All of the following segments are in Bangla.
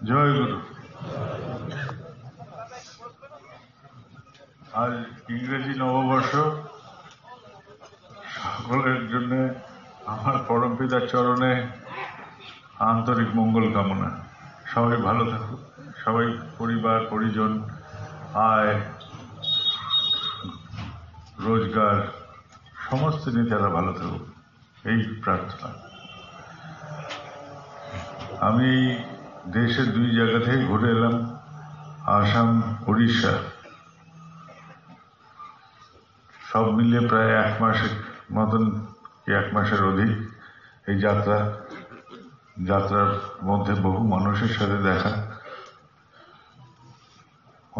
জয় গুরু। আজ ইংরেজি নববর্ষ, সকলের জন্য আমার পরম পিতার চরণে আন্তরিক মঙ্গল কামনা। সবাই ভালো থাকুক, সবাই পরিবার পরিজন, আয় রোজগার সমস্ত নিয়ে তারা ভালো থাকুক, এই প্রার্থনা। আমি দেশের 2 জায়গা থেকে ঘুরে এলাম, আসাম, উড়িষ্যা, সব মিলিয়ে প্রায় 1 মাসের মতন, 1 মাসের অধিক এই যাত্রার মধ্যে বহু মানুষের সাথে দেখা,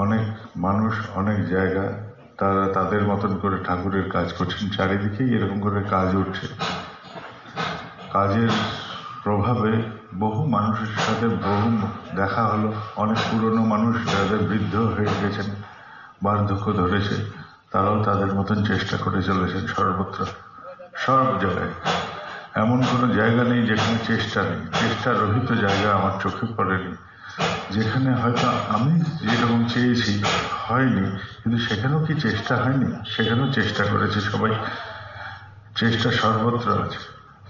অনেক মানুষ, অনেক জায়গা, তারা তাদের মতন করে ঠাকুরের কাজ করছেন। চারিদিকেই এরকম করে কাজ উঠছে। কাজের প্রভাবে বহু মানুষের সাথে বহু দেখা হলো। অনেক পুরনো মানুষ যাদের বৃদ্ধ হয়ে গেছেন, বার্ধক্য ধরেছে, তারাও তাদের মতন চেষ্টা করে চলেছেন সর্বত্র, সব জায়গায়। এমন কোনো জায়গা নেই যেখানে চেষ্টা নেই। চেষ্টা রহিত জায়গা আমার চোখে পড়েনি। যেখানে হয়তো আমি যেরকম চেয়েছি হয়নি, কিন্তু সেখানেও কি চেষ্টা হয়নি? সেখানেও চেষ্টা করেছে সবাই। চেষ্টা সর্বত্র আছে।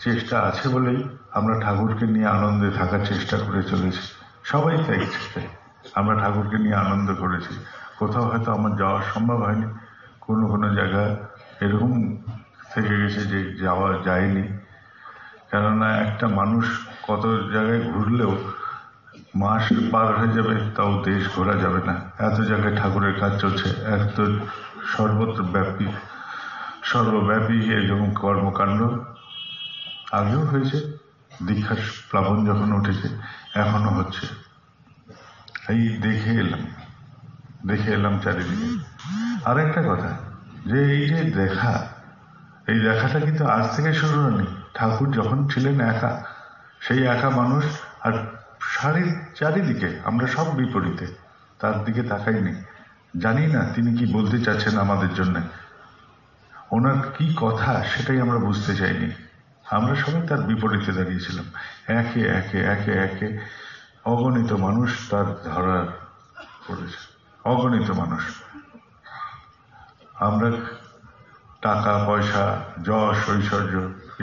চেষ্টা আছে বলেই আমরা ঠাকুরকে নিয়ে আনন্দে থাকার চেষ্টা করে চলেছি। সবাই তাই চাই, আমরা ঠাকুরকে নিয়ে আনন্দ করেছি। কোথাও হয়তো আমার যাওয়া সম্ভব হয়নি, কোনো জায়গা এরকম থেকে গেছে যে যাওয়া যায়নি। কেননা একটা মানুষ কত জায়গায় ঘুরলেও মাস পার হয়ে যাবে, তাও দেশ ঘোরা যাবে না। এত জায়গায় ঠাকুরের কাজ চলছে, এত সর্বব্যাপী এরকম কর্মকাণ্ড। আগেও হয়েছে, দীক্ষার প্লাবন যখন উঠেছে, এখনো হচ্ছে। এই দেখে এলাম চারিদিকে। আর একটা কথা, যে এই যে এই দেখাটা কিন্তু আজ থেকে শুরু হয়নি। ঠাকুর যখন ছিলেন একা, সেই একা মানুষ, আর চারিদিকে আমরা সব বিপরীতে, তার দিকে তাকাইনি। জানি না তিনি কি বলতে চাচ্ছেন আমাদের জন্য, ওনার কি কথা সেটাই আমরা বুঝতে চাইনি। আমরা সবাই তার বিপরীতে দাঁড়িয়েছিলাম। একে একে একে একে অগণিত মানুষ তার ধরা পড়েছে, অগণিত মানুষ। আমরা টাকা পয়সা, যশ ঐশ্বর্য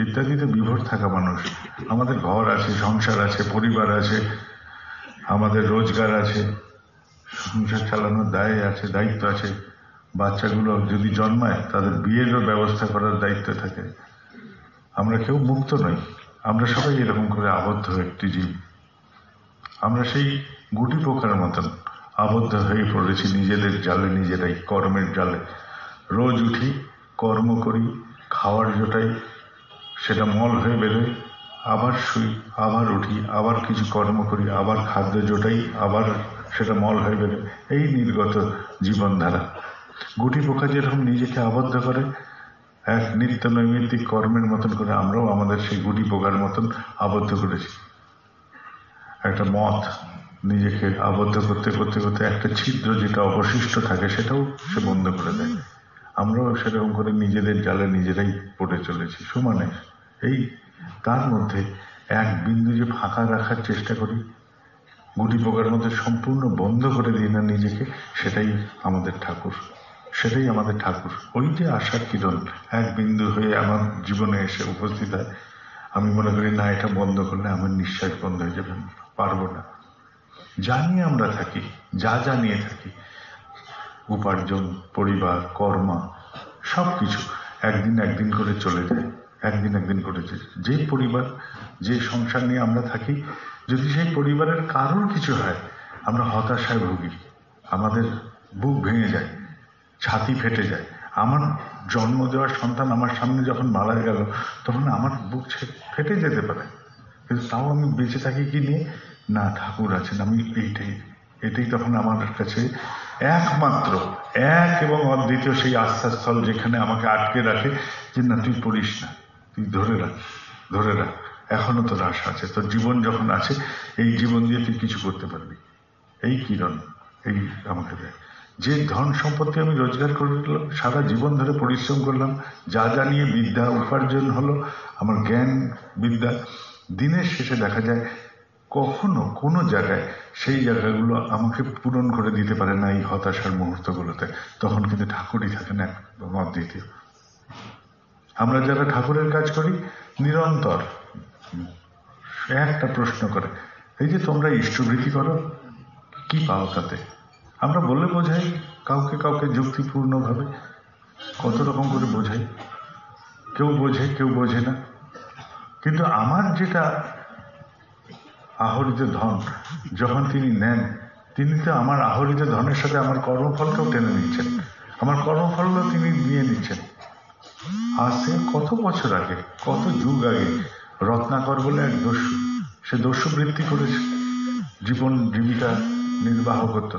ইত্যাদিতে বিভোর থাকা মানুষ। আমাদের ঘর আছে, সংসার আছে, পরিবার আছে, আমাদের রোজগার আছে, সংসার চালানোর দায়িত্ব আছে। বাচ্চাগুলো যদি জন্মায়, তাদের বিয়েরও ব্যবস্থা করার দায়িত্ব থাকে। আমরা কেউ মুক্ত নই, আমরা সবাই এরকম করে আবদ্ধ একটি জীব। আমরা সেই গুটি পোকার মতন আবদ্ধ হয়ে পড়েছি নিজেদের জালে, নিজেরাই কর্মের জালে। রোজ উঠি, কর্ম করি, খাওয়ার জোটাই, সেটা মল হয়ে বেরোয়, আবার শুই, আবার উঠি, আবার কিছু কর্ম করি, আবার খাদ্য জোটাই, আবার সেটা মল হয়ে বেরোয়। এই নির্গত জীবনধারা। গুটি পোকা যেরকম নিজেকে আবদ্ধ করে এক নিত্য নৈমিত্তিক কর্মের মতন করে, আমরাও আমাদের সেই গুটি পোকার মতন আবদ্ধ করেছি। একটা মথ নিজেকে আবদ্ধ করতে করতে করতে একটা ছিদ্র যেটা অবশিষ্ট থাকে, সেটাও সে বন্ধ করে দেয়। আমরাও সেরকম করে নিজেদের জালে নিজেরাই পড়ে চলেছি সমানে। এই তার মধ্যে এক বিন্দু যে ফাঁকা রাখার চেষ্টা করি, গুটি পোকার মধ্যে সম্পূর্ণ বন্ধ করে দিই না নিজেকে, সেটাই আমাদের ঠাকুর। ওই যে আশার কিরণ এক বিন্দু হয়ে আমার জীবনে এসে উপস্থিত হয়। আমি মনে করি না, এটা বন্ধ করলে আমার নিঃশ্বাস বন্ধ হয়ে যাবে, পারবো না। জানিয়ে আমরা থাকি, যা নিয়ে থাকি, উপার্জন, পরিবার, কর্ম, সবকিছু একদিন করে চলে যায়। একদিন করে যে পরিবার, যে সংসার নিয়ে আমরা থাকি, যদি সেই পরিবারের কারোর কিছু হয়, আমরা হতাশায় ভুগি, আমাদের বুক ভেঙে যায়, ছাতি ফেটে যায়। আমার জন্ম দেওয়ার সন্তান আমার সামনে যখন মারা গেল, তখন আমার বুক ফেটে যেতে পারে, কিন্তু তাও আমি বেঁচে থাকি কি নিয়ে? না, ঠাকুর আছেন। আমি এটাই তখন আমার কাছে একমাত্র, এক এবং অদ্বিতীয় সেই আস্থাস্থল, যেখানে আমাকে আটকে রাখে যে না, তুই পড়িস না, তুই ধরে রাখ, এখনো তোর আশা আছে। তোর জীবন যখন আছে, এই জীবন দিয়ে তুই কিছু করতে পারবি। এই কিরণ এই আমাকে দেয়। যে ধন সম্পত্তি আমি রোজগার করলাম, সারা জীবন ধরে পরিশ্রম করলাম, যা নিয়ে বিদ্যা উপার্জন হলো, আমার জ্ঞান বিদ্যা, দিনের শেষে দেখা যায় কখনো কোনো জায়গায় সেই জায়গাগুলো আমাকে পূরণ করে দিতে পারে না এই হতাশার মুহূর্তগুলোতে, তখন কিন্তু ঠাকুরই থাকেন এক দ্বিতীয়। আমরা যারা ঠাকুরের কাজ করি নিরন্তর একটা প্রশ্ন করে, এই যে তোমরা ইষ্টভৃতি করো কি পাও তাতে? আমরা বলে বোঝাই কাউকে কাউকে যুক্তিপূর্ণভাবে, কত রকম করে বোঝাই, কেউ বোঝে কেউ বোঝে না। কিন্তু আমার যেটা আহরিত ধন যখন তিনি নেন, তিনি তো আমার আহরিত ধনের সাথে আমার কর্মফলটাও টেনে নিচ্ছেন, আমার কর্মফলও তিনি নিয়ে নিচ্ছেন। আজ থেকে কত বছর আগে, কত যুগ আগে রত্নাকর বলে এক দস্যু, সে দস্যু বৃত্তি করেছে, জীবন জীবিকা নির্বাহ করত।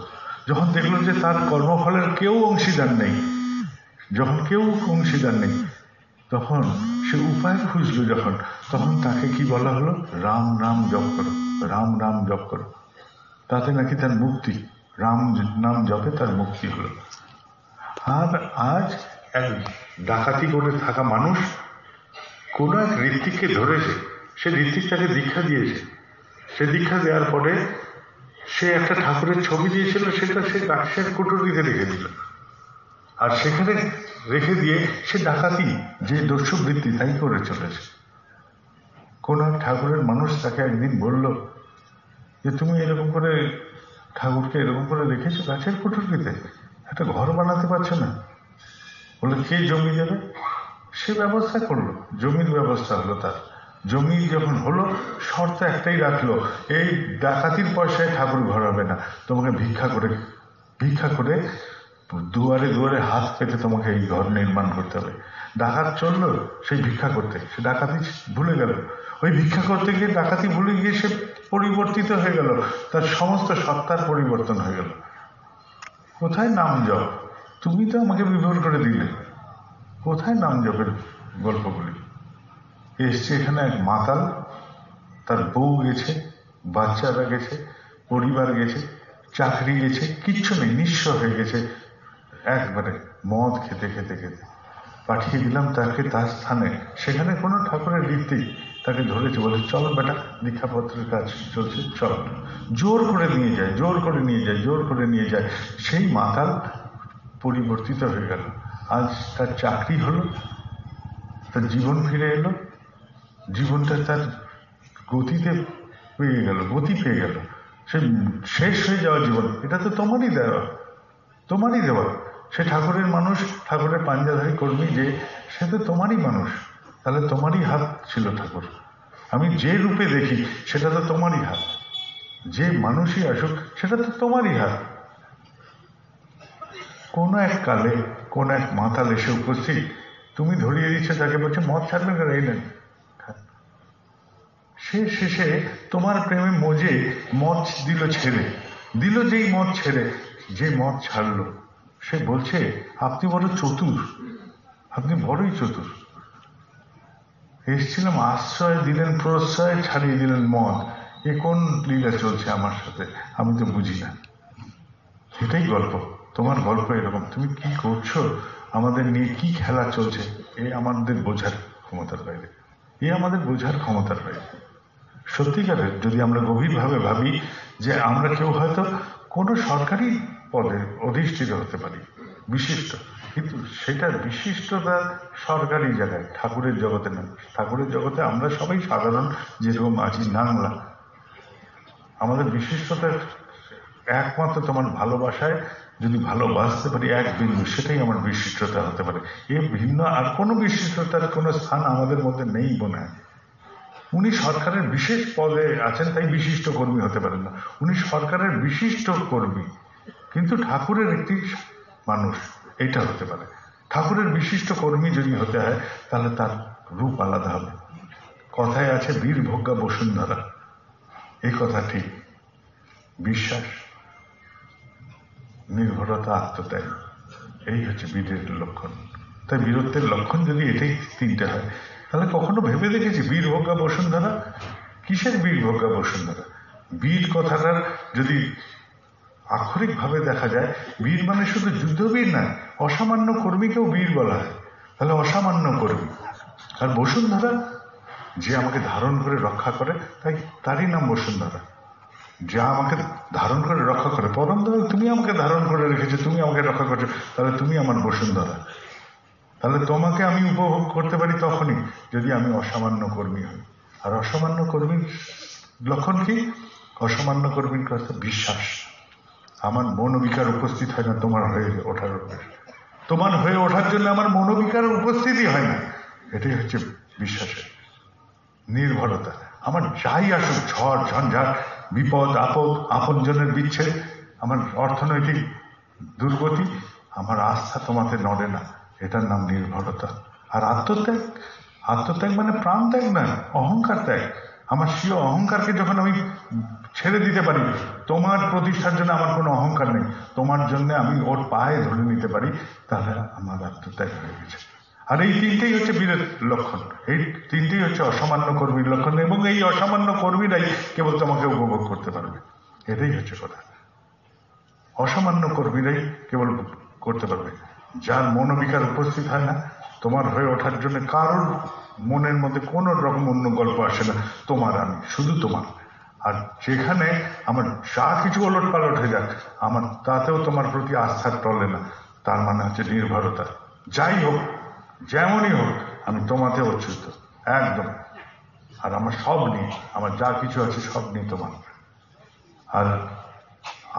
যখন দেখলো যে তার কর্মফলের কেউ অংশীদার নেই, যখন কেউ অংশীদার নেই, তখন সে উপায় খুঁজলো। তখন তাকে কি বলা হলো? রাম নাম জপ করো, রাম নাম জপ করো, তাতে নাকি তার মুক্তি, রাম নাম জপে তার মুক্তি হলো। আর আজ এক ডাকাতি করে থাকা মানুষ কোন এক ঋত্বিককে ধরেছে, সে ঋত্বিক তাকে দীক্ষা দিয়েছে, সে দীক্ষা দেওয়ার পরে সে একটা ঠাকুরের ছবি দিয়েছিল, সেটা সে গাছের কুটুরিতে রেখে দিল। আর সেখানে রেখে দিয়ে সে ডাকাতি, যে দস্যুবৃত্তি তাই করে চলেছে। কোন এক ঠাকুরের মানুষ তাকে একদিন বলল যে তুমি এরকম করে ঠাকুরকে এরকম করে রেখেছো গাছের কুটুরিতে, একটা ঘর বানাতে পারছো না? বলে কে জমি দেবে? সে ব্যবস্থা করলো, জমির ব্যবস্থা হলো। তার জমি যখন হলো, শর্ত একটাই রাখলো, এই ডাকাতির পয়সায় ঠাকুর ঘর হবে না, তোমাকে ভিক্ষা করে দুয়ারে দুয়ারে হাত পেতে তোমাকে এই ঘর নির্মাণ করতে হবে। ডাকাত চললো সেই ভিক্ষা করতে, সে ডাকাতি ভুলে গেল। ওই ভিক্ষা করতে গিয়ে ডাকাতি ভুলে গিয়ে সে পরিবর্তিত হয়ে গেল, তার সমস্ত সত্তার পরিবর্তন হয়ে গেল। কোথায় নাম জপ? তুমি তো আমাকে বিভোর করে দিলে। কোথায় নাম জপের গল্পগুলি? এসছে এখানে এক মাতাল, তার বউ গেছে, বাচ্চারা গেছে, পরিবার গেছে, চাকরি গেছে, কিচ্ছু নেই, নিঃস্ব হয়ে গেছে। একবারে মদ খেতে খেতে খেতে পাঠিয়ে দিলাম তাকে তার স্থানে। সেখানে কোনো ঠাকুরের রীতি তাকে ধরেছে, বলে চল বেটা, দীক্ষাপত্রের কাজ চলছে, চল। জোর করে নিয়ে যায়, জোর করে নিয়ে যায়, জোর করে নিয়ে যায়। সেই মাতাল পরিবর্তিত হয়ে গেল। আজ তার চাকরি হলো, তার জীবন ফিরে এলো, জীবনটা তার গতিতে পেয়ে গেল, গতি পেয়ে গেল। সে শেষ হয়ে যাওয়া জীবন, এটা তো তোমারই দেওয়া, তোমারই দেওয়া। সে ঠাকুরের মানুষ, ঠাকুরের পাঞ্জাধারী কর্মী, যে সে তো তোমারই মানুষ, তাহলে তোমারই হাত ছিল ঠাকুর। আমি যে রূপে দেখি সেটা তো তোমারই হাত, যে মানুষই আসুক সেটা তো তোমারই হাত। কোন এক কালে কোন এক মাতাল এসে উপস্থিত, তুমি ধরিয়ে দিচ্ছ তাকে, বলছে মদ ছাড়বে কেন, এই নেন। সে শেষে তোমার প্রেমে মজে মদ দিল ছেড়ে, দিল যেই মদ ছেড়ে, যে মদ ছাড়লো, সে বলছে আপনি বড় চতুর, আপনি বড়ই চতুর। এসছিলাম আশ্রয় দিলেন, প্রশ্রয় ছাড়িয়ে দিলেন মদ। এ কোন লীলা চলছে আমার সাথে, আমি তো বুঝি না। এটাই গল্প, তোমার গল্প এরকম। তুমি কি করছো, আমাদের নিয়ে কি খেলা চলছে, এ আমাদের বোঝার ক্ষমতার বাইরে, এ আমাদের বোঝার ক্ষমতার বাইরে। সত্যিকারের যদি আমরা গভীরভাবে ভাবি যে আমরা কেউ হয়তো কোনো সরকারি পদে অধিষ্ঠিত হতে পারি, বিশিষ্ট, কিন্তু সেটা বিশিষ্টতা সরকারি জায়গায়, ঠাকুরের জগতে না। ঠাকুরের জগতে আমরা সবাই সাধারণ, যেরকম আছি নাংলা। আমাদের বিশিষ্টতা একমাত্র তোমার ভালোবাসায় যদি ভালোবাসতে পারি এক বিন্দু, সেটাই আমার বিশিষ্টতা হতে পারে। এ ভিন্ন আর কোনো বিশিষ্টতার কোনো স্থান আমাদের মধ্যে নেই মনে হয়। উনি সরকারের বিশেষ পদে আছেন তাই বিশিষ্ট কর্মী হতে পারেন না, উনি সরকারের বিশিষ্ট কর্মী, কিন্তু ঠাকুরের একটি মানুষ, এইটা হতে পারে। ঠাকুরের বিশিষ্ট কর্মী যদি হতে হয় তাহলে তার রূপ আলাদা হবে। কথায় আছে বীর ভোগ্যা বসুন্ধরা, এই কথা ঠিক। বিশ্বাস, নির্ভরতা, আত্মত্যাগ, এই হচ্ছে বীরের লক্ষণ। তাই বীরত্বের লক্ষণ যদি এটাই তিনটে হয়, তাহলে কখনো ভেবে দেখেছি বীর ভোগ্যা বসুন্ধরা কিসের? বীর ভোগ্যা বসুন্ধরা, বীর কথাটার যদি আক্ষরিকভাবে দেখা যায়, বীর মানে শুধু যুদ্ধবীর নয়, অসামান্য কর্মীকেও বীর বলা হয়, তাহলে অসামান্য কর্মী। আর বসুন্ধরা, যে আমাকে ধারণ করে রক্ষা করে, তারই নাম বসুন্ধরা। যা আমাকে ধারণ করে রক্ষা করে, পরম দয়াল তুমি আমাকে ধারণ করে রেখেছো, তুমি আমাকে রক্ষা করছো, তাহলে তুমি আমার বসুন্ধরা। তাহলে তোমাকে আমি উপভোগ করতে পারি তখনই যদি আমি অসামান্য কর্মী হই। আর অসামান্য কর্মীর লক্ষণ কি? অসামান্য কর্মীর কাছে বিশ্বাস। আমার মনোবিকার উপস্থিত হয় না তোমার হয়ে ওঠার উপরে, তোমার হয়ে ওঠার জন্য আমার মনোবিকার উপস্থিতি হয় না। এটাই হচ্ছে বিশ্বাসের নির্ভরতা। আমার যাই আসুক, ঝড় ঝঞ্ঝাট, বিপদ আপদ, আপনজনের বিচ্ছেদ, আমার অর্থনৈতিক দুর্গতি, আমার আস্থা তোমাতে নড়ে না। এটার নাম নির্ভরতা। আর আত্মত্যাগ, আত্মত্যাগ মানে প্রাণ ত্যাগ না, অহংকার ত্যাগ। আমার স্বীয় অহংকারকে যখন আমি ছেড়ে দিতে পারি, তোমার প্রতিষ্ঠার জন্য আমার কোনো অহংকার নেই, তোমার জন্য আমি ওর পায়ে ধরে নিতে পারি, তাহলে আমার আত্মত্যাগ হয়ে গেছে। আর এই তিনটেই হচ্ছে বীরের লক্ষণ, এই তিনটেই হচ্ছে অসামান্য কর্মীর লক্ষণ। এবং এই অসামান্য কর্মীরাই কেবল তোমাকে উপভোগ করতে পারবে, এটাই হচ্ছে কথা। অসামান্য কর্মীরাই কেবল করতে পারবে। যার মনোবিকার উপস্থিত হয় না, তোমার হয়ে ওঠার জন্য কারোর মনের মধ্যে কোনো রকম অন্য গল্প আসে না, তোমার আমি, শুধু তোমার। আর যেখানে আমার যা কিছু ওলট পালট হয়ে যাক, আমার তাতেও তোমার প্রতি আস্থা টলে না, তার মানে হচ্ছে নির্ভরতা। যাই হোক, যেমনই হোক, আমি তোমাতে অচ্যুত একদম। আর আমার সব নিয়ে, আমার যা কিছু আছে সব নিয়ে তোমার। আর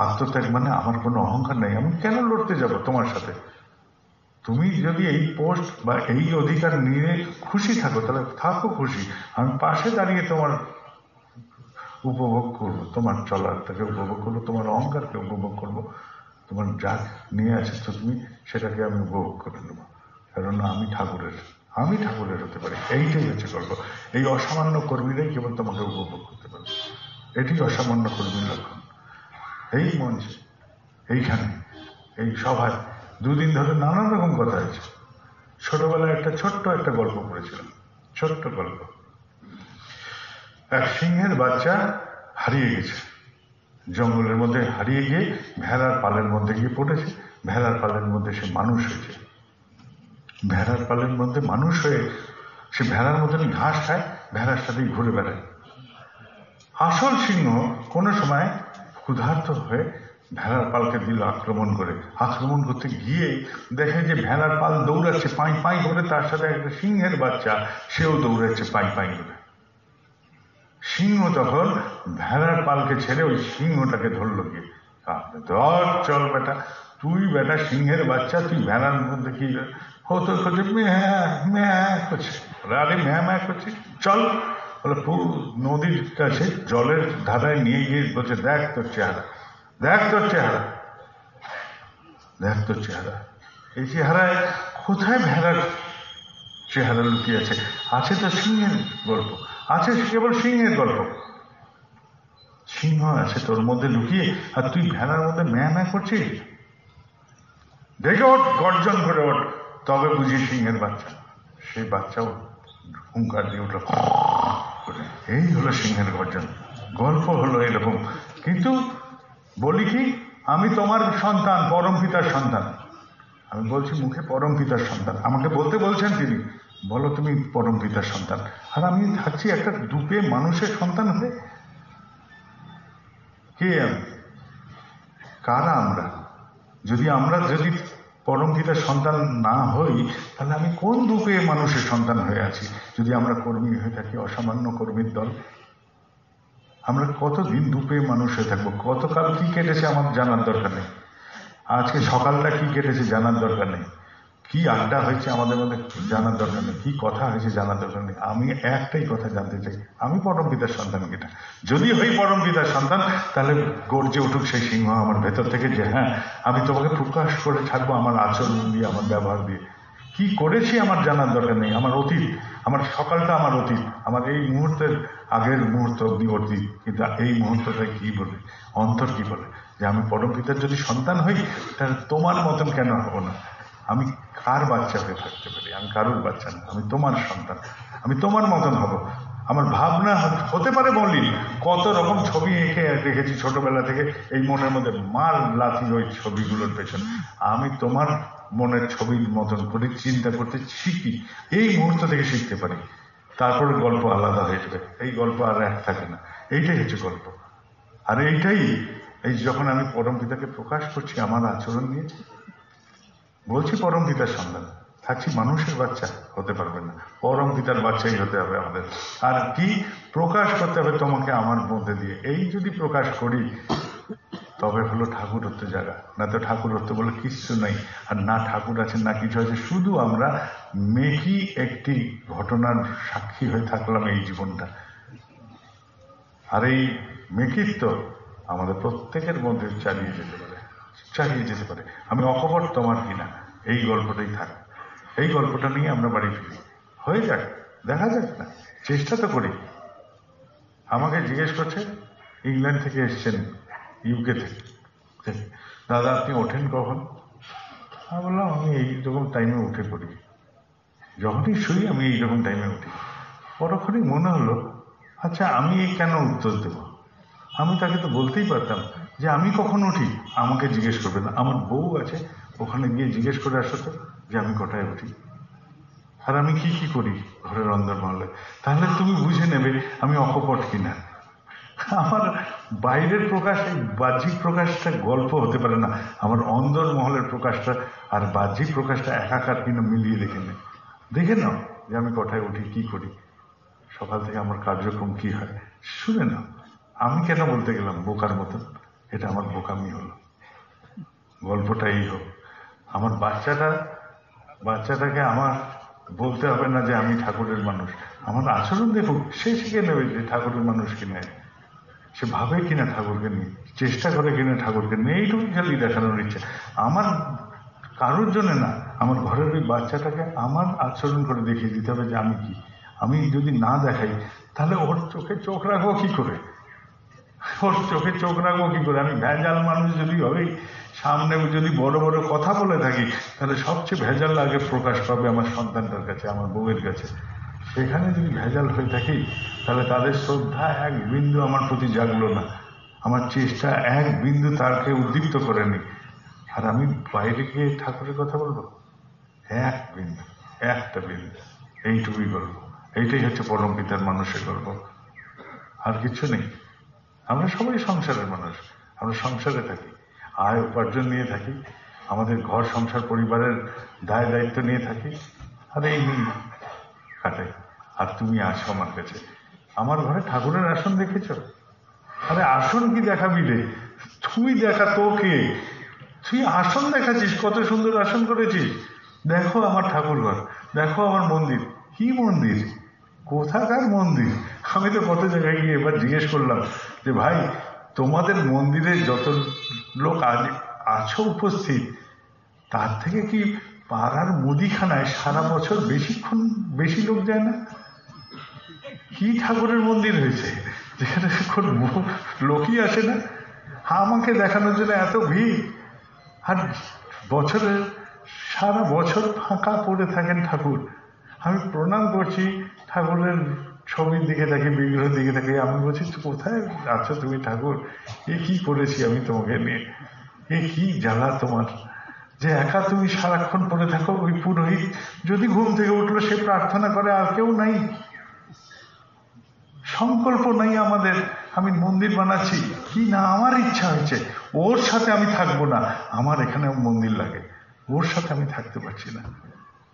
আত্মত্যাগ মানে আমার কোনো অহংকার নেই, আমি কেন লড়তে যাব তোমার সাথে? তুমি যদি এই পোস্ট বা এই অধিকার নিয়ে খুশি থাকো, তাহলে থাকো খুশি, আমি পাশে দাঁড়িয়ে তোমার উপভোগ করবো, তোমার চলারটাকে উপভোগ করবো, তোমার অহংকারকে উপভোগ করবো, তোমার যা নিয়ে আছে তো তুমি সেটাকে আমি উপভোগ করে নেবো। কারণ আমি ঠাকুরের হতে পারি। এইটাই হচ্ছে গল্প। এই অসামান্য কর্মীরাই কেবল তোমাকে উপভোগ করতে পারবে, এটি অসামান্য কর্মীর লক্ষণ। এই মঞ্চে, এইখানে, এই সভায় দুদিন ধরে নানান রকম কথা হয়েছে। ছোটবেলায় ছোট্ট একটা গল্প পড়েছিলাম, ছোট্ট গল্প। এক সিংহের বাচ্চা হারিয়ে গেছে, জঙ্গলের মধ্যে হারিয়ে গিয়ে ভেড়ার পালের মধ্যে গিয়ে পড়েছে। ভেড়ার পালের মধ্যে সে মানুষ হয়েছে, ভেড়ার পালের মধ্যে মানুষ হয়ে সে ভেড়ার মতনই ঘাস খায়, ভেড়ার সাথেই ঘুরে বেড়ায়। আসল সিংহ কোনো সময় ক্ষুধার্ত হয়ে ভেড়ার পালকে দিল আক্রমণ করে। আক্রমণ করতে গিয়ে দেখে যে ভেড়ার পাল দৌড়াচ্ছে পাই পাই করে, তার সাথে একটা সিংহের বাচ্চা, সেও দৌড়াচ্ছে পাই পাই করে। সিংহ তখন ভেড়ার পালকে ছেড়ে ওই সিংহটাকে ধরল গিয়ে, ধর চল বেটা, তুই বেটা সিংহের বাচ্চা, তুই ভেড়ার মধ্যে কি হতো করছে, ম্যাঁ করছে। আরে ম্যাঁ করছি, চল। বলে নদীর কাছে জলের ধারায় নিয়ে গিয়ে বলছে, দেখ তোর চেহারা, দেখ তোর চেহারা, দেখ তোর চেহারা। এই চেহারায় কোথায় ভেড়ার চেহারা লুকিয়ে আছে? আছে তো সিংহের গল্প, আছে কেবল সিংহের গল্প। সিংহ আছে তোর মধ্যে লুকিয়ে, আর তুই ভেড়ার মধ্যে ম্যাঁ করছিস। দেখে ওঠ, গর্জন করে ওঠ, তবে বুঝি সিংহের বাচ্চা। সেই বাচ্চাও হুঙ্কার দিয়ে উঠল। এই হলো সিংহের গর্জন। গল্প হলো এরকম। কিন্তু বলি কি, আমি তোমার সন্তান, পরম পিতার সন্তান। আমি বলছি মুখে পরম পিতার সন্তান, আমাকে বলতে বলছেন তিনি, বলো তুমি পরম পিতার সন্তান। আর আমি থাকছি একটা দুপে মানুষের সন্তান হয়ে। কে আমি, কারা আমরা? যদি পরম পিতার সন্তান না হই, তাহলে আমি কোন দুপে মানুষের সন্তান হয়ে আছি? যদি আমরা কর্মী হয়ে থাকি, অসামান্য কর্মীর দল, আমরা কতদিন দুপে মানুষ হয়ে থাকবো? গতকাল কি কেটেছে আমার জানার দরকার নেই, আজকে সকালটা কি কেটেছে জানার দরকার নেই, কি আড্ডা হয়েছে আমাদের মধ্যে জানার দরকার নেই, কি কথা হয়েছে জানার দরকার নেই। আমি একটাই কথা জানতে চাই, আমি পরম পিতার সন্তান কিনা। যদি হই পরম পিতার সন্তান, তাহলে গর্জে উঠুক সেই সিংহ আমার ভেতর থেকে, যে হ্যাঁ, আমি তোমাকে প্রকাশ করে ছাড়বো আমার আচরণ দিয়ে, আমার ব্যবহার দিয়ে। কি করেছি আমার জানার দরকার নেই, আমার অতীত, আমার সকালটা আমার অতীত, আমার এই মুহূর্তের আগের মুহূর্ত অব্দি অতীত। কিন্তু এই মুহূর্তটা কি বলে, অন্তর কি বলে, যে আমি পরম পিতার যদি সন্তান হই, তাহলে তোমার মতন কেন হব না? আমি কার বাচ্চা হয়ে থাকতে পারি? আমি কারুর বাচ্চা না, আমি তোমার সন্তান, আমি তোমার মতন হব। আমার ভাবনা হতে পারে মলিন, কত রকম ছবি এঁকে রেখেছি ছোটবেলা থেকে, এই মনের মধ্যে মার লাথি ওই ছবিগুলোর পেছনে। আমি তোমার মনের ছবির মতন করে চিন্তা করতে শিখি, এই মুহূর্ত থেকে শিখতে পারি। তারপরে গল্প আলাদা হয়ে যাবে, এই গল্প আর এক থাকে না। এইটাই হচ্ছে গল্প। আর এইটাই, এই যখন আমি পরম পিতাকে প্রকাশ করছি আমার আচরণ নিয়ে, বলছি পরম পিতার সন্তান, থাকছি মানুষের বাচ্চা, হতে পারবে না, পরম পিতার বাচ্চাই হতে হবে আমাদের। আর কি প্রকাশ করতে হবে তোমাকে আমার মধ্যে দিয়ে, এই যদি প্রকাশ করি তবে হলো ঠাকুরত্ব জায়গা। না তো ঠাকুরত্ব বলে কিচ্ছু নেই, আর না ঠাকুর আছে না কিছু আছে, শুধু আমরা মেকি একটি ঘটনার সাক্ষী হয়ে থাকলাম এই জীবনটা। আর এই মেকিত্ব আমাদের প্রত্যেকের মধ্যে চালিয়ে যেতে পারে, চালিয়ে যেতে পারে। আমি অকপট তোমার কিনা, এই গল্পটাই থাক, এই গল্পটা নিয়ে আমরা বাড়ি ফিরি, হয়ে যাক, দেখা যাক না, চেষ্টা তো করি। আমাকে জিজ্ঞেস করছে, ইংল্যান্ড থেকে এসছেন, ইউকে থেকে, দাদা আপনি ওঠেন কখন? আমি বললাম আমি এইরকম টাইমে উঠে পড়ি, যখনই শুই আমি এইরকম টাইমে উঠি। পরক্ষণই মনে হলো, আচ্ছা আমি কেন উত্তর দেব? আমি তাকে তো বলতেই পারতাম যে আমি কখন উঠি আমাকে জিজ্ঞেস করবে না, আমার বউ আছে, ওখানে গিয়ে জিজ্ঞেস করে আসো তো যে আমি কটায় উঠি আর আমি কি কি করি ঘরের অন্দরমহলে, তাহলে তুমি বুঝে নেবে আমি অকপট কিনা। আমার বাইরের প্রকাশ, এই বাহ্যিক প্রকাশটা গল্প হতে পারে না, আমার অন্দরমহলের প্রকাশটা আর বাহ্যিক প্রকাশটা একাকার কিনা মিলিয়ে দেখে নাও যে আমি কটায় উঠি, কি করি, সকাল থেকে আমার কার্যক্রম কি হয়, শুনে নাও। আমি কেন বলতে গেলাম বোকার মতন, এটা আমার বোকামি হলো। গল্পটা এই হোক, আমার বাচ্চাটাকে আমার বলতে হবে না যে আমি ঠাকুরের মানুষ, আমার আচরণ দেখুক, সে শিখে নেবে যে ঠাকুরের মানুষ কিনা, সে ভাবে কিনা ঠাকুরকে নিয়ে, চেষ্টা করে কিনা ঠাকুরকে নিয়ে, এইটুকু খালি দেখানোর ইচ্ছে আমার, কারোর জন্য না। আমার ঘরের ওই বাচ্চাটাকে আমার আচরণ করে দেখিয়ে দিতে হবে যে আমি কি। আমি যদি না দেখাই তাহলে ওর চোখে চোখ রাখবো কি করে, ওর চোখে চোখ রাখবো কি করে? আমি ভেজাল মানুষ যদি হই, সামনে যদি বড় বড় কথা বলে থাকি, তাহলে সবচেয়ে ভেজাল আগে প্রকাশ পাবে আমার সন্তানটার কাছে, আমার বউয়ের কাছে। সেখানে যদি ভেজাল হয়ে থাকি তাহলে তাদের শ্রদ্ধা এক বিন্দু আমার প্রতি জাগলো না, আমার চেষ্টা এক বিন্দু তাকে উদ্দীপ্ত করেনি। আর আমি বাইরে গিয়ে ঠাকুরের কথা বলবো এক বিন্দু, একটা বিন্দু, এইটুকুই গল্প। এইটাই হচ্ছে পরম পিতার মানুষের গল্প, আর কিছু নেই। আমরা সবাই সংসারের মানুষ, আমরা সংসারে থাকি, আয় উপার্জন নিয়ে থাকি, আমাদের ঘর সংসার পরিবারের দায় দায়িত্ব নিয়ে থাকি, আর এই নিয়ে কাটাই। আর তুমি আসো আমার কাছে, আমার ঘরে ঠাকুরের আসন দেখেছ? আরে আসন কি দেখাবি রে, তুই দেখা, তোকে তুই আসন দেখাচ্ছিস, কত সুন্দর আসন করেছিস, দেখো আমার ঠাকুর ঘর, দেখো আমার মন্দির। কি মন্দির, কোথাকার মন্দির? আমি তো কত জায়গায় গিয়ে এবার জিজ্ঞেস করলাম যে ভাই তোমাদের মন্দিরে যত লোক আজ আছো উপস্থিত, তার থেকে কি পাড়ার মুদিখানায় সারা বছর বেশি লোক যায় না? কি ঠাকুরের মন্দির হয়েছে যেখানে কোনো লোকই আসে না? আমাকে দেখানোর জন্য এত ভিড়, আর সারা বছর ফাঁকা পড়ে থাকেন ঠাকুর। আমি প্রণাম করছি, ঠাকুরের ছবির দিকে থাকি, বিগ্রহের দিকে থাকি, আমি বলছি কোথায় আছো তুমি ঠাকুর, এ কি করেছি আমি তোমাকে নিয়ে, এ কি জ্বালা তোমার যে একা তুমি সারাক্ষণ পড়ে থাকো। ওই পুরোহিত যদি ঘুম থেকে উঠলো সে প্রার্থনা করে, আর কেউ নাই, সংকল্প নাই আমাদের। আমি মন্দির বানাচ্ছি কি না, আমার ইচ্ছা হয়েছে, ওর সাথে আমি থাকবো না, আমার এখানে মন্দির লাগে, ওর সাথে আমি থাকতে পারছি না।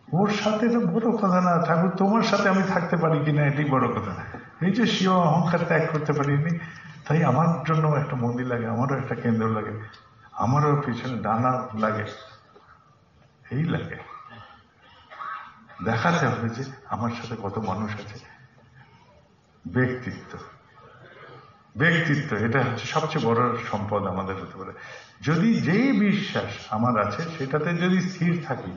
ওর সাথে তো বড় কথা না, ঠাকুর তোমার সাথে আমি থাকতে পারি কিনা এটাই বড় কথা। এই যে স্বীয় অহংকার ত্যাগ করতে পারিনি, তাই আমার জন্য একটা মন্দির লাগে, আমারও একটা কেন্দ্র লাগে, আমারও পিছনে ডানা লাগে, এই লাগে। দেখাতে হবে যে আমার সাথে কত মানুষ আছে। ব্যক্তিত্ব এটা হচ্ছে সবচেয়ে বড় সম্পদ আমাদের হতে পারে। যদি যেই বিশ্বাস আমার আছে সেটাতে যদি স্থির থাকি,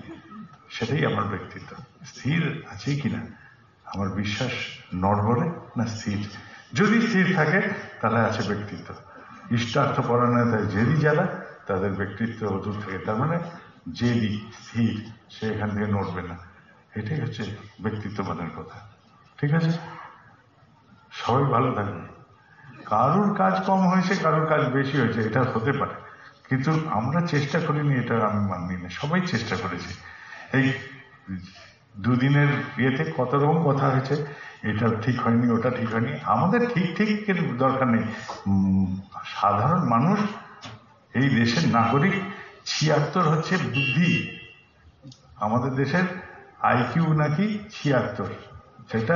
সেটাই আমার ব্যক্তিত্ব। স্থির আছে কিনা আমার বিশ্বাস, নড়বড়ে না স্থির? যদি স্থির থাকে তাহলে আছে ব্যক্তিত্ব। ইষ্টার্থ পরায়ণতায় জেদি যারা, তাদের ব্যক্তিত্ব অদূর থেকে, তার মানে জেদি স্থির, সে এখান থেকে নড়বে না। এটাই হচ্ছে ব্যক্তিত্ববানের কথা। ঠিক আছে, সবাই ভালো থাকবে। কারোর কাজ কম হয়েছে, কারোর কাজ বেশি হয়েছে, এটা হতে পারে, কিন্তু আমরা চেষ্টা করিনি, এটা আমি মানি না। সবাই চেষ্টা করেছি। এই দুদিনের ইয়েতে কত রকম কথা হয়েছে, এটা ঠিক হয়নি, ওটা ঠিক হয়নি। আমাদের ঠিক ঠিক দরকার নেই। সাধারণ মানুষ, এই দেশের নাগরিক, ৭৬ হচ্ছে বুদ্ধি। আমাদের দেশের আইকিউ নাকি ৭৬, সেটা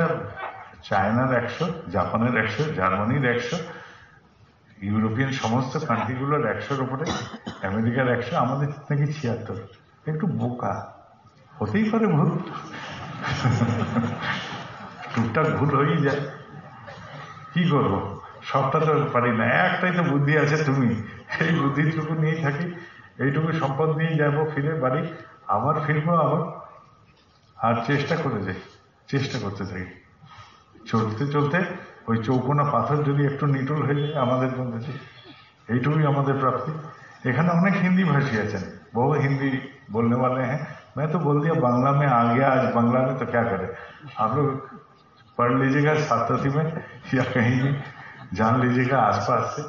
চায়নার ১০০, জাপানের ১০০, জার্মানির ১০০, ইউরোপিয়ান সমস্ত কান্ট্রিগুলোর ১০০-র উপরে, আমেরিকার ১০০, আমাদের নাকি ৭৬। একটু বোকা, হতেই পারে ভুল, টুকটাক ভুল হয়েই যায়, কি করবো, সবটা তো পারি না। একটাই তো বুদ্ধি আছে, তুমি, এই বুদ্ধিটুকু নিয়েই থাকি, এইটুকু সম্পদ নিয়ে যাবো, ফিরে বাড়ি আবার ফিরবো, আবার আর চেষ্টা করে যাই, চেষ্টা করতে থাকি। চলতে চলতে ওই চৌকোনা পাথর যদি একটু নিটল হয়ে যায় আমাদের মধ্যে, এইটুকুই আমাদের প্রাপ্তি। এখানে অনেক হিন্দি ভাষী আছেন, বহু हिंदी बोलने वाले हैं। मैं तो बोल दिया बांग्ला में आ गया, आज बांग्ला में तो क्या करें, आप लोग पढ़ लीजिएगा सातोती में या कहीं भी जान लीजिएगा आसपास से।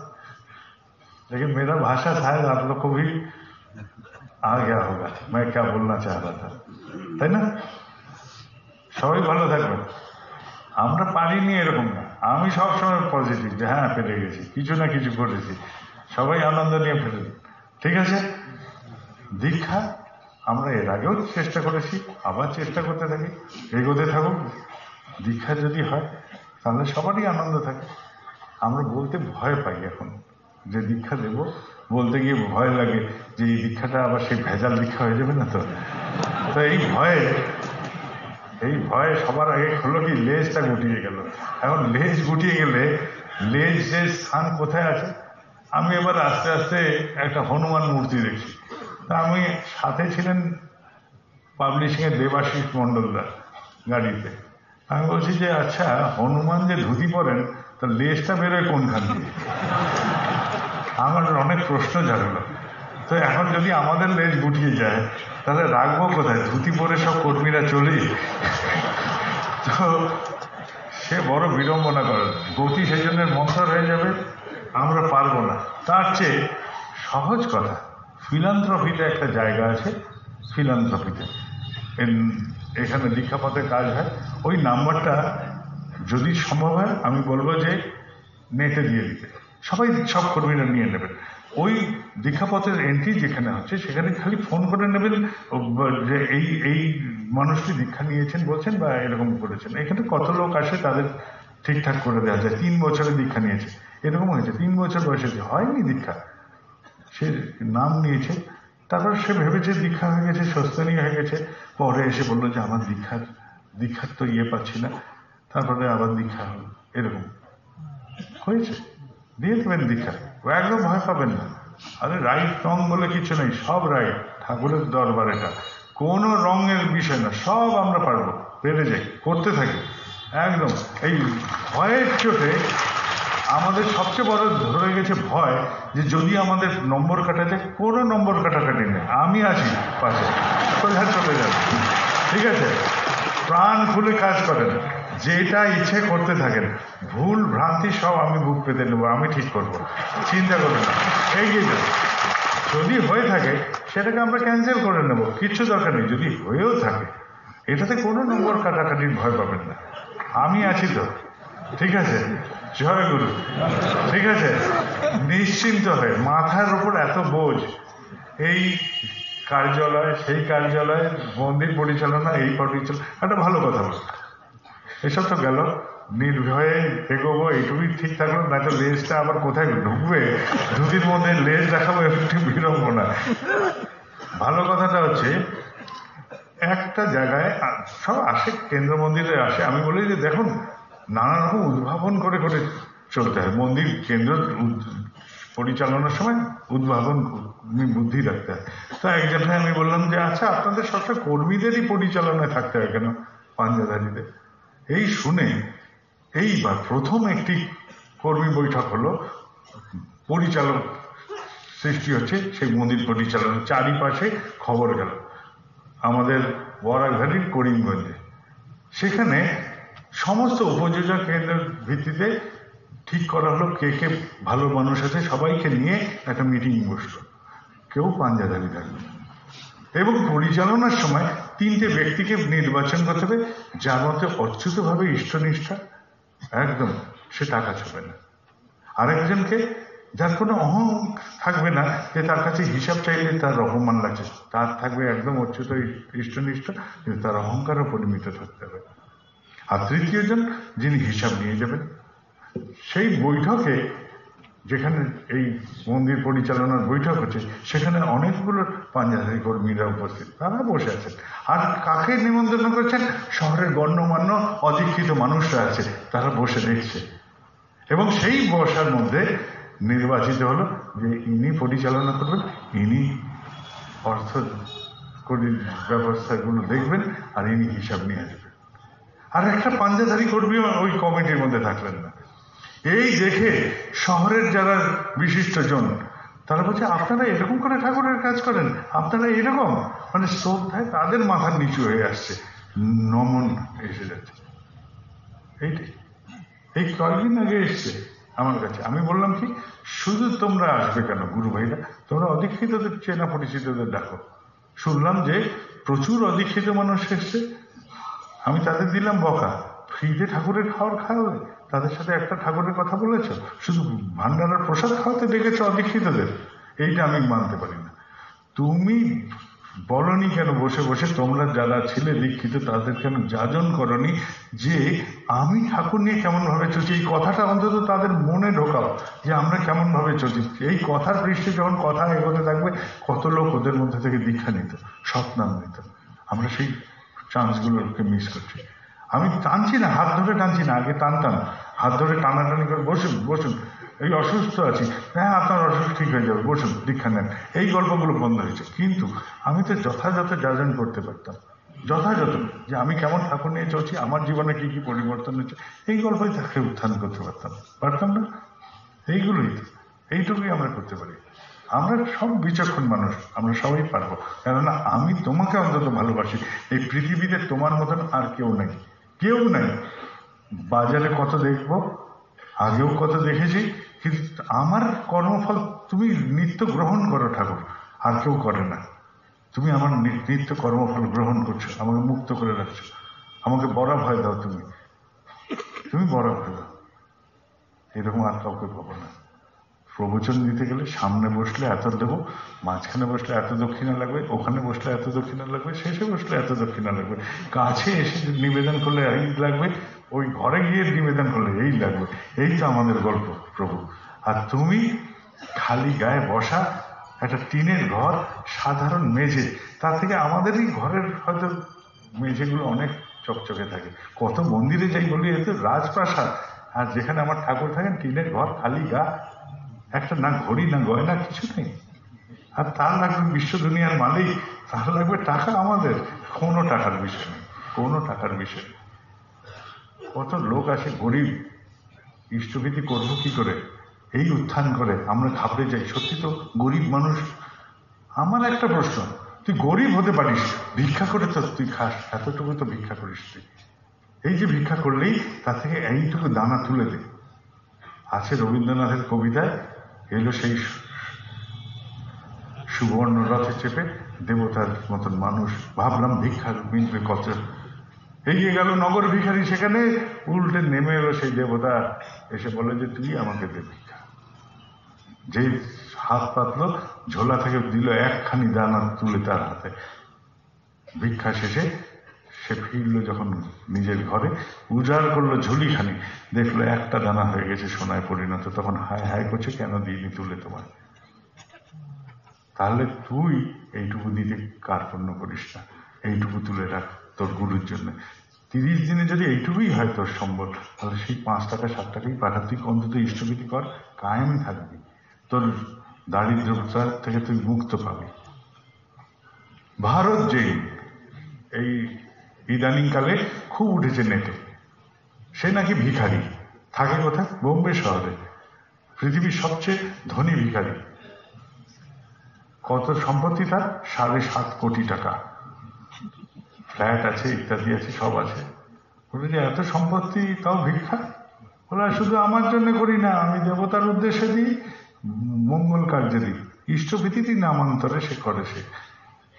लेकिन मेरा भाषा शायद आप लोग को भी आ गया होगा, मैं क्या बोलना चाह रहा था, তাই না? সবাই ভালো থাকবেন। আমরা পারিনি এরকম না, আমি সবসময় পজিটিভ, যে হ্যাঁ পেরে গেছি, কিছু না কিছু করেছি, সবাই আনন্দ নিয়ে ফেলে। ঠিক আছে, দীক্ষা আমরা এর আগেও চেষ্টা করেছি, আবার চেষ্টা করতে থাকি, এগোতে থাকুক। দীক্ষা যদি হয় তাহলে সবারই আনন্দ থাকে। আমরা বলতে ভয় পাই এখন, যে দীক্ষা দেব, বলতে গিয়ে ভয় লাগে যে এই দীক্ষাটা আবার সেই ভেজাল দীক্ষা হয়ে যাবে না তো। তো এই ভয়ে সবার আগে হলো কি, লেজটা গুটিয়ে গেল। এখন লেজ গুটিয়ে গেলে লেজের স্থান কোথায় আছে? আমি এবার আস্তে আস্তে একটা হনুমান মূর্তি দেখছি। তা আমি সাথে ছিলেন পাবলিশিংয়ের দেবাশিস মণ্ডলদা গাড়িতে। আমি বলছি যে আচ্ছা, হনুমান যে ধুতি পরেন, তা লেজটা বেরোয় কোনখান দিয়ে? আমার অনেক প্রশ্ন জাগলো। তো এখন যদি আমাদের লেজ গুটিয়ে যায় তাহলে রাখবো কোথায়? ধুতি পরে সব কর্মীরা চলে, তো সে বড় বিড়ম্বনা করে, গতি সেই জন্য মন্থর হয়ে যাবে, আমরা পারবো না। তার চেয়ে সহজ কথা, ফিলান্থ্রপিতে একটা জায়গা আছে, ফিলান্থ্রপিতে এখানে দীক্ষাপথে কাজ হয়। ওই নাম্বারটা যদি সম্ভব হয় আমি বলবো যে নেটে দিয়ে দিতে, সবাই সব কর্মীরা নিয়ে নেবেন। ওই দীক্ষাপথের এন্ট্রি যেখানে হচ্ছে সেখানে খালি ফোন করে নেবেন যে এই মানুষটি দীক্ষা নিয়েছেন বলছেন বা এরকম করেছেন। এখানে কত লোক আসে তাদের ঠিকঠাক করে দেওয়া যায়। 3 বছরের দীক্ষা নিয়েছে, এরকম হয়েছে, 3 বছর বয়সে হয়নি দীক্ষা, সে নাম নিয়েছে, তারপর সে ভেবেছে দীক্ষা হয়ে গেছে, সস্তনী হয়ে গেছে, পরে এসে বললো যে আমার দীক্ষার তো ইয়ে পাচ্ছি না, তারপরে আবার দীক্ষা হলো, এরকম হয়েছে। দিয়ে দেবেন দীক্ষা, একদম ভয় পাবেন না। আরে রাইট রং বলে কিছু নেই, সব রাইট, ঠাকুরের দরবার এটা, কোনো রঙের বিষয় না, সব আমরা পারবো, পেরে যাই, করতে থাকি একদম। এই ভয়ের চোটে আমাদের সবচেয়ে বড় ধরে গেছে ভয়, যে যদি আমাদের নম্বর কাটা যায়, কোনো নম্বর কাটাকাটি নেই, আমি আছি পাশে, সোজা চলে যাবে। ঠিক আছে, প্রাণ খুলে কাজ করেন, যেটা ইচ্ছে করতে থাকেন, ভুল ভ্রান্তি সব আমি বুক পেতে নেবো, আমি ঠিক করবো, চিন্তা করবেন না, এগিয়ে যান। যদি হয়ে থাকে সেটাকে আমরা ক্যান্সেল করে নেব, কিচ্ছু দরকার নেই। যদি হয়েও থাকে, এটাতে কোনো নম্বর কাটাকাটির ভয় পাবেন না, আমি আছি তো। ঠিক আছে, জয় গুরু। ঠিক আছে, নিশ্চিন্ত হয়ে, মাথার উপর এত বোঝ, এই কার্যালয় সেই কার্যালয়, মন্দির পরিচালনা এই পরিচালনা, একটা ভালো কথা বল, এসব তো গেল, নির্ভয়ে এগোবো, এইটুকুই ঠিক থাকলো। না তো লেজটা আবার কোথায় ঢুকবে, ধুতির মধ্যে লেজ দেখাবো, একটু বিড়ম্বনা। ভালো কথাটা হচ্ছে, একটা জায়গায় সব আসে, কেন্দ্র মন্দিরে আসে, আমি বলি যে দেখুন, নানা রকম উদ্ভাবন করে করে চলতে হয়। মন্দির কেন্দ্র পরিচালনার সময় উদ্ভাবন বুদ্ধি রাখতে হয়। তো এক জায়গায় আমি বললাম যে আচ্ছা, আপনাদের সবসময় কর্মীদেরই পরিচালনায় থাকতে হয় কেন পাঞ্জাধারীদের? এই শুনে এইবার প্রথম একটি কর্মী বৈঠক হলো, পরিচালক সৃষ্টি হচ্ছে সেই মন্দির পরিচালনা, চারিপাশে খবর গেল আমাদের বরাকভ্যালির করিমগঞ্জে। সেখানে সমস্ত উপযোজক কেন্দ্রের ভিত্তিতে ঠিক করা হলো কে কে ভালো মানুষ আছে, সবাইকে নিয়ে একটা মিটিং বসলো, কেউ পাঞ্জাধারী থাকবে, এবং পরিচালনার সময় তিনটে ব্যক্তিকে নির্বাচন করতে হবে যার মধ্যে অচ্যুতভাবে ইষ্টনিষ্ঠা একদম, সে টাকা ছোবে না। আরেকজনকে যার কোনো অহং থাকবে না, যে তার কাছে হিসাব চাইলে তার অপমান লাগছে, তার থাকবে একদম অচ্যুত ইষ্টনিষ্ঠ, কিন্তু তার অহংকারও পরিমিত থাকতে হবে। আর তৃতীয় জন যিনি হিসাব নিয়ে যাবেন। সেই বৈঠকে, যেখানে এই মন্দির পরিচালনার বৈঠক হচ্ছে, সেখানে অনেকগুলো পাঞ্জাবি কর্মীরা উপস্থিত, তারা বসে আছেন। আর কাকে নিমন্ত্রণ করেছেন? শহরের গণ্যমান্য অধিক্ষিত মানুষরা আছে, তারা বসে দেখছে। এবং সেই বসার মধ্যে নির্বাচিত হলো যে ইনি পরিচালনা করবেন, ইনি অর্থ ব্যবস্থাগুলো দেখবেন, আর ইনি হিসাব নিয়ে আসবেন। আর একটা পাঞ্জাধারী কর্মীও ওই কমিটির মধ্যে থাকলেন না। এই দেখে শহরের যারা বিশিষ্ট জন, তারা বলছে আপনারা এরকম করে ঠাকুরের কাজ করেন, আপনারা এরকম, মানে শ্রদ্ধায় তাদের মাথার নিচু হয়ে আসছে, নমন এসে যাচ্ছে। এইটাই এই কয়েকদিন আগে এসছে আমার কাছে। আমি বললাম কি, শুধু তোমরা আসবে কেন গুরু ভাইরা, তোমরা অদীক্ষিতদের চেনা পরিচিতদের ডাকো। শুনলাম যে প্রচুর অদীক্ষিত মানুষ এসছে, আমি তাদের দিলাম বকা, ফ্রিতে ঠাকুরের খাওয়ার খাওয়াবে, তাদের সাথে একটা ঠাকুরের কথা বলেছ, শুধু ভান্ডারার প্রসাদ খাওয়াতে ডেকেছ অদীক্ষিতদের, এইটা আমি মানতে পারি না। তুমি বলনি কেন বসে বসে, তোমরা যারা ছিলে দীক্ষিত তাদের কেন যাজন করনি যে আমি ঠাকুর নিয়ে কেমন ভাবে চলছি, এই কথাটা অন্তত তাদের মনে ঢোকাও যে আমরা কেমন ভাবে চলছি। এই কথার পৃষ্ঠে যখন কথা এগোতে থাকবে, কত লোক ওদের মধ্যে থেকে দীক্ষা নিত, সৎনাম নিত। আমরা সেই চান্সগুলোকে মিস করছি। আমি টানছি না, হাত ধরে টানছি না, আগে টানতাম, হাত ধরে টানাটানি করে বসুন বসুন, এই অসুস্থ আছি, হ্যাঁ আপনার অসুখ ঠিক হয়ে যাবে, বসুন দীক্ষা নেন, এই গল্পগুলো বন্ধ হয়েছে। কিন্তু আমি তো যথাযথ যাজন করতে পারতাম, যথাযথ যে আমি কেমন ঠাকুর নিয়ে চলছি, আমার জীবনে কি কি পরিবর্তন হচ্ছে, এই গল্পই তাকে উত্থান করতে পারতাম না। এইগুলোই তো, এইটুকুই আমরা করতে পারি। আমরা সব বিচক্ষণ মানুষ, আমরা সবাই পারবো, কেননা আমি তোমাকে অন্তত ভালোবাসি। এই পৃথিবীতে তোমার মতন আর কেউ নেই, কেউ নাই। বাজারে কত দেখবো, আগেও কত দেখেছি, কিন্তু আমার কর্মফল তুমি নিত্য গ্রহণ করো ঠাকুর, আর কেউ করে না। তুমি আমার নিত্য কর্মফল গ্রহণ করছো, আমাকে মুক্ত করে রাখছো, আমাকে বড় ভয় দাও, তুমি বড় ভয় দাও, এরকম আর কাউকে পাবো না। প্রবচন দিতে গেলে সামনে বসলে এত দেবো, মাঝখানে বসলে এত দক্ষিণা লাগবে, ওখানে বসলে এত দক্ষিণা লাগবে, শেষে বসলে এত দক্ষিণা লাগবে, কাছে এসে নিবেদন করলে এই লাগবে, ওই ঘরে গিয়ে নিবেদন করলে এই লাগবে। এই তো আমাদের গল্প প্রভু। আর তুমি খালি গায়ে বসা, একটা টিনের ঘর, সাধারণ মেঝে, তার থেকে আমাদেরই ঘরের হয়তো মেঝেগুলো অনেক চকচকে থাকে। কত মন্দিরে যাই বলি এ তো রাজপ্রাসাদ, আর যেখানে আমার ঠাকুর থাকেন টিনের ঘর, খালি গা, একটা না ঘড়ি না গয়না, কিছু নেই। আর তার লাগবে বিশ্ব দুনিয়ার মালিক, তার লাগবে টাকা, আমাদের কোনো টাকার বিষয় নেই, কোনো টাকার বিষয় নেই। কত লোক আছে গরিব, ইষ্টভীতি করবো কি করে, এই উত্থান করে আমরা ঘাবড়ে যাই। সত্যি তো গরিব মানুষ। আমার একটা প্রশ্ন, তুই গরিব হতে পারিস, ভিক্ষা করে তো তুই খাস, এতটুকু তো ভিক্ষা করিস তুই। এই যে ভিক্ষা করলেই তার থেকে এইটুকু দানা তুলে দে। আছে রবীন্দ্রনাথের কবিতায়, এলো সেই সুবর্ণ রথে চেপে দেবতার মতন মানুষ, ভাবলাম ভিক্ষার মিলবে কত, এগিয়ে গেল নগর ভিখারি, সেখানে উল্টে নেমে এলো সেই দেবতা, এসে বলে যে তুই আমাকে দে ভিক্ষা। যে হাত পাতলো, ঝোলা থেকে দিল একখানি দানা তুলে তার হাতে। ভিক্ষা শেষে সে ফিরল যখন নিজের ঘরে, উজাড় করলো ঝুলিখানি, দেখলো একটা দানা হয়ে গেছে সোনায় পরিণত। তখন হায় হায় করছে, কেন দিইনি তুলে তোমার। তাহলে তুই এইটুকু দিতে কার্পণ্য করিস না, এইটুকু তুলে রাখ তোর গুরুর জন্য। 30 দিনে যদি এইটুকুই হয় তোর সম্বল, তাহলে সেই 5 টাকা 7 টাকাই পাঠা, তুই অন্তত ইষ্টভীতি কর, কায়েমই থাকবি, তোর দারিদ্রতা থেকে তুই মুক্ত পাবি। ভারত জৈন এই ইদানিংকালে খুব উঠেছে নেটে, সে নাকি ভিখারি, থাকে কোথায়? বোম্বে শহরে, পৃথিবীর সবচেয়ে ধনী ভিখারি। কত সম্পত্তি তার? 7.5 কোটি টাকা, ফ্ল্যাট আছে, ইত্যাদি আছে, সব আছে। বলে যে এত সম্পত্তি তাও ভিক্ষা? বলে শুধু আমার জন্য করি না, আমি দেবতার উদ্দেশ্যে দিই, মঙ্গল কার্যে দিই, ইষ্টভীতি নামান্তরে সে করে। সে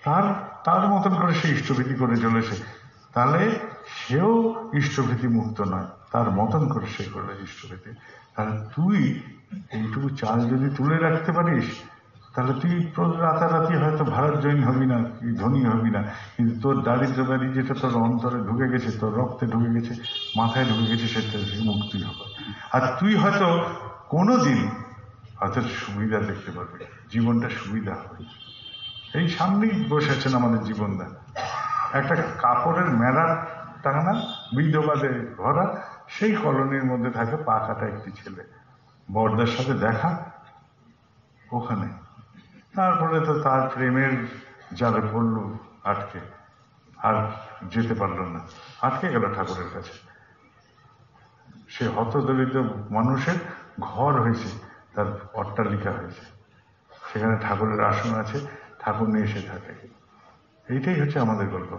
তার তার মতন করে সে ইষ্টভীতি করে চলেছে, তাহলে সেও ইষ্টভীতি মুক্ত নয়, তার মতন করে সে করে ইষ্টভীতি। তাহলে তুই এইটুকু চাল যদি তুলে রাখতে পারিস, তাহলে তুই রাতারাতি হয়তো ভারত জৈন হবি না, ধনী হবি না, কিন্তু তোর দারিদ্র ব্যাধি যেটা তোর অন্তরে ঢুকে গেছে, তোর রক্তে ঢুকে গেছে, মাথায় ঢুকে গেছে, সেটা থেকে মুক্তি হবে। আর তুই হয়তো কোনোদিন হয়তো সুবিধা দেখতে পারবি, জীবনটা সুবিধা হবে। এই সামনেই বসে আছেন আমাদের জীবনদা, একটা কাপড়ের মেলার টাঙানা, বিধবাদের ভরা, সেই কলোনির মধ্যে থাকে পা কাটা একটি ছেলে, বড়দার সাথে দেখা ওখানে, তারপরে তো তার প্রেমের জালে পড়ল আটকে, আর যেতে পারলো না, আটকে গেল ঠাকুরের কাছে। সে হতদরিদ্র মানুষের ঘর হয়েছে, তার অট্টালিকা হয়েছে, সেখানে ঠাকুরের আসন আছে, ঠাকুর নিয়ে এসে থাকে। এইটাই হচ্ছে আমাদের গল্প।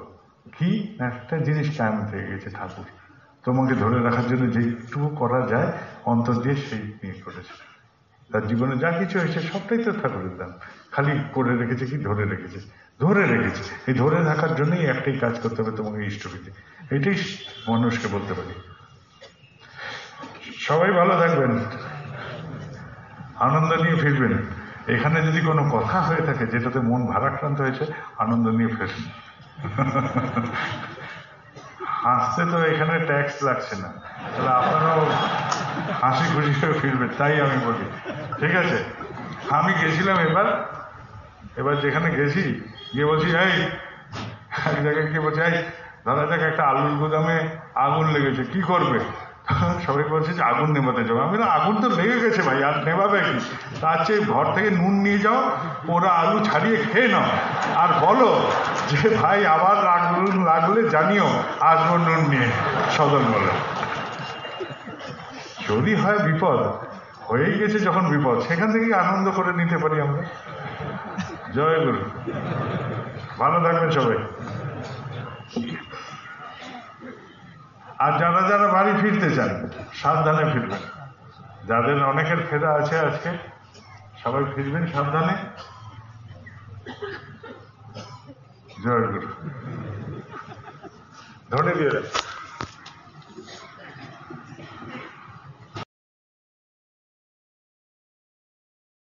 কি একটা জিনিস কায়েম হয়ে গেছে, ঠাকুর তোমাকে ধরে রাখার জন্য যেটুকু করা যায় অন্তর দিয়ে সেই নিয়ে করেছে। তার জীবনে যা কিছু হয়েছে সবটাই তো ঠাকুরের দান, খালি করে রেখেছে কি ধরে রেখেছে, ধরে রেখেছে। এই ধরে রাখার জন্যই একটাই কাজ করতে হবে, তোমাকে ইষ্টভীতি। এটাই মানুষকে বলতে পারি। সবাই ভালো থাকবেন, আনন্দ নিয়ে ফিরবেন। এখানে যদি কোনো কথা হয়ে থাকে যেটাতে মন ভারাক্রান্ত হয়েছে, আনন্দ নিয়ে ফেরবেন। হাসতে তো এখানে ট্যাক্স লাগছে না, তাহলে আপনারাও হাসি খুশি করে ফিরবেন, তাই আমি বলি। ঠিক আছে, আমি গেছিলাম এবার যেখানে গেছি, গিয়ে বলছি এই, এক জায়গায় গিয়ে বলছি এই ধরা যাক একটা আলুর গুদামে আগুন লেগেছে, কি করবে? সবাই বলছে যে আগুন নেভাতে যাবো। আমি আগুন তো লেগে গেছে ভাই, আর নেভাবে কি? তার চেয়ে ঘর থেকে নুন নিয়ে যাও, ওরা আলু ছাড়িয়ে খেয়ে নাও, আর বলো যে ভাই আবার আগুন লাগলে জানিও, আসবো নুন নিয়ে, সদল বলে। যদি হয় বিপদ, হয়েই গেছে যখন বিপদ, সেখান থেকে আনন্দ করে নিতে পারি আমরা। জয় গুরু, ভালো থাকবেন সবাই। আর যারা যারা বাড়ি ফিরতে চান সাবধানে ফিরবেন, যাদের অনেকের ফেরা আছে আজকে, সবাই ফিরবেন সাবধানে। জয় গুরু, ধরে দিয়ে